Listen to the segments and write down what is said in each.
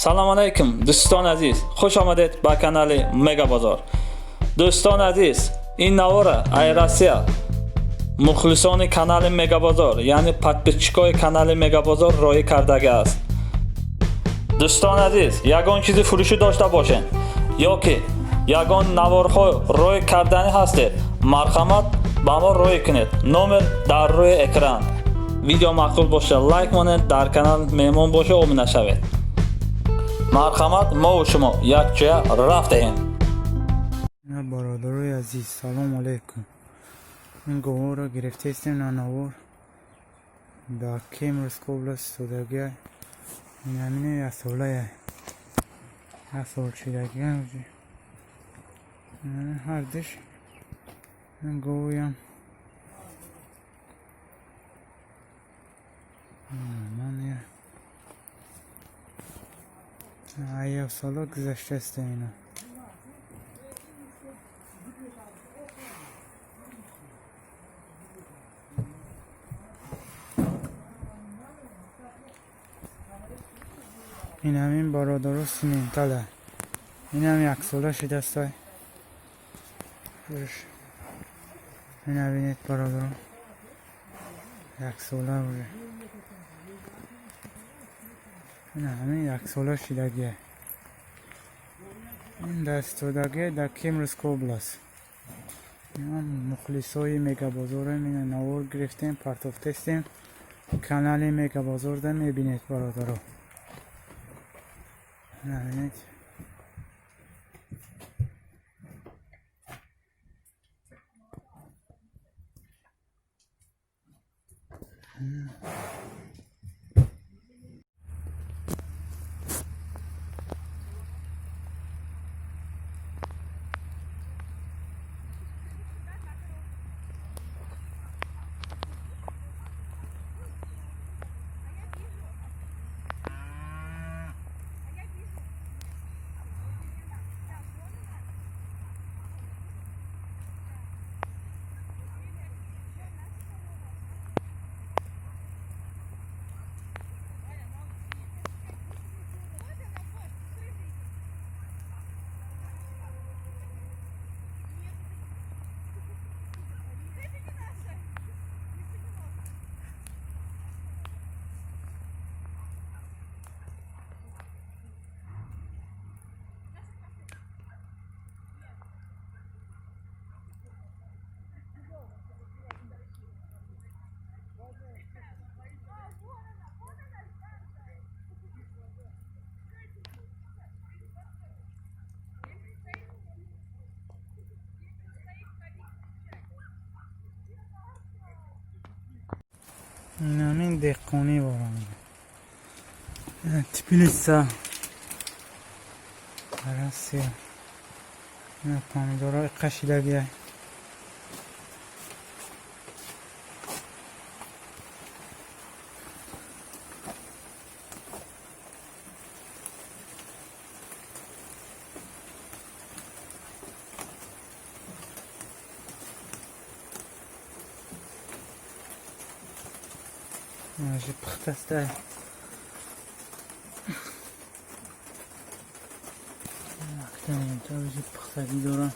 سلام علیکم دوستان عزیز، خوش آمدید به کانال مگا بازار. دوستان عزیز، این نواره ای راسیا مخلصان کانال مگا بازار یعنی подписчикои کانال مگا بازار رای کردگی است. دوستان عزیز، یگان چیزی فروشی داشته باشین یا که یگان نوارها رای کردنی هستید، مرحمت با ما رای کنید. نمبر در روی اکران. ویدیو معقول باشه لایک کنید، در کانال مهمان باشه و نشوید. مرحمت، ما و شما یک جا رفتیم. برادرای عزیز سلام علیکم. این گواه را گرفته استیم نانوار در کیمرس کوبلس سوداگی. این همینه یک ساله یک سال چیدگی همونجی هر دش این گوهی هم من یک ساله گذشته است اینا. این همین برادر سیمنتاله. این هم یک ساله شده است. این همینید برادر یک ساله بوده. این همین یک ساله شدگیه. این دستودگی در کیمرس کوبلس. این هم مخلصای مگا بازار این نوار گرفتیم پرتافت استیم. کانال مگا بازار ده میبینید برادر. نبینید این همین دقیقانی بارم تپلیسا براسیا. این پامیدارای قشیدگیه. ماجی پخت است. مکتنیم تا بجی پختگی دارم.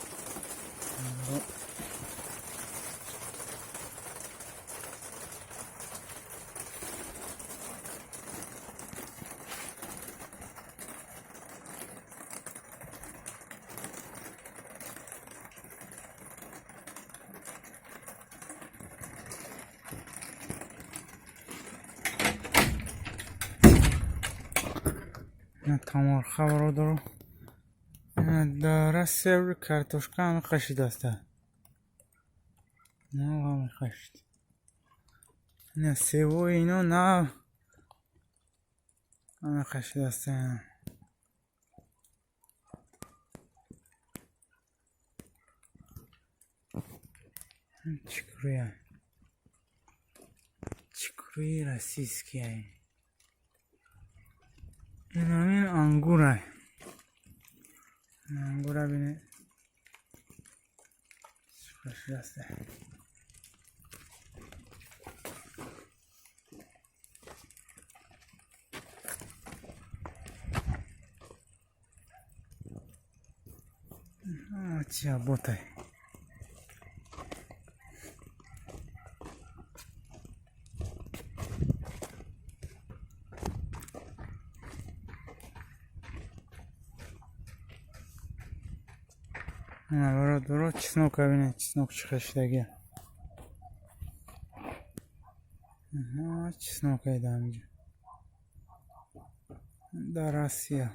نه تمار خبر دارو داره سر کارتوشکا هم خشید است. نه هم خشید. نه سیو اینو نه هم خشید است. چکروی رسیس که این همین انگوره. انگوره بینه خشید است. چی بوته برادر چسنوک ببینید چسنوک چخشتگی چسنوک ایده همینجا در آسیا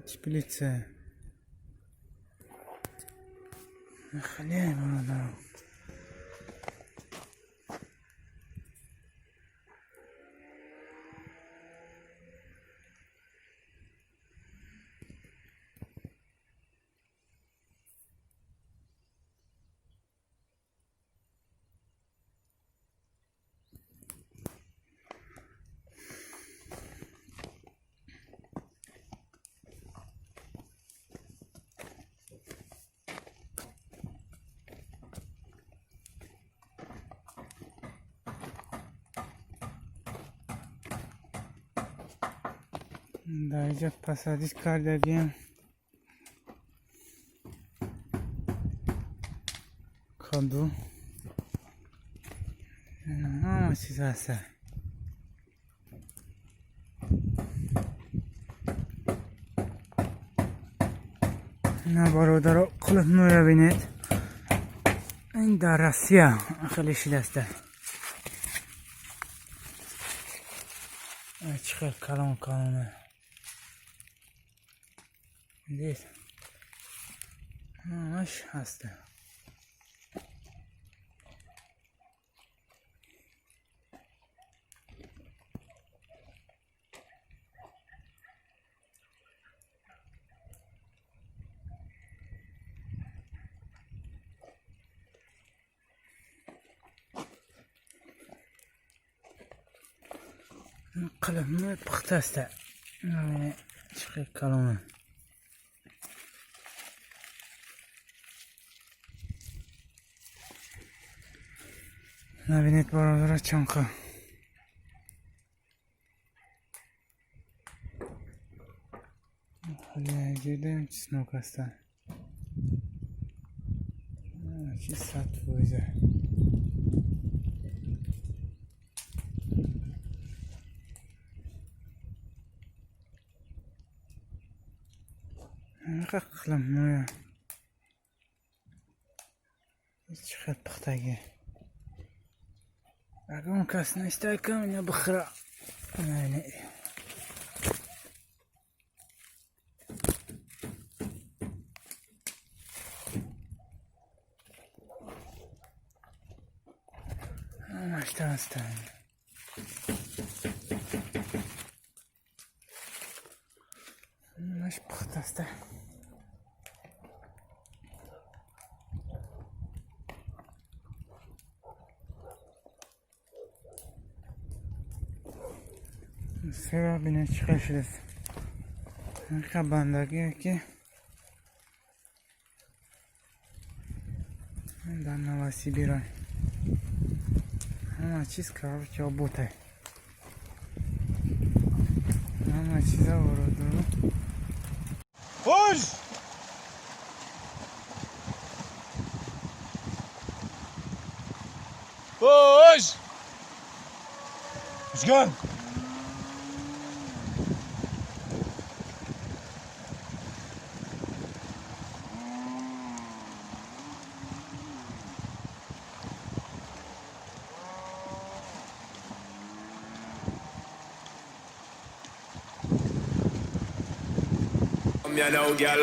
теплица. Хлеб надо. در اینجا پسادیش کردگیم کندو همه چیز هسته اینا برادر قلب نوره بینید این در رسیه خیلی شیدسته چقدر کلام کلامه دید همش هسته قلم پخته است چقدر کلامه نبینید برادر چانقه خیلی جدیم چسنوک هستن چی سطح بویزه قلم نویا چقدر پختگی اگه اون کس نشته کم اینا بخرا نه همش هستن همش پخت هسته سرا بینه چقدر شده این بندگیه که در نواسی بیرون همه چیز کار که بوته همه چیزا برادر خوش خوش خوشگان You know, girl.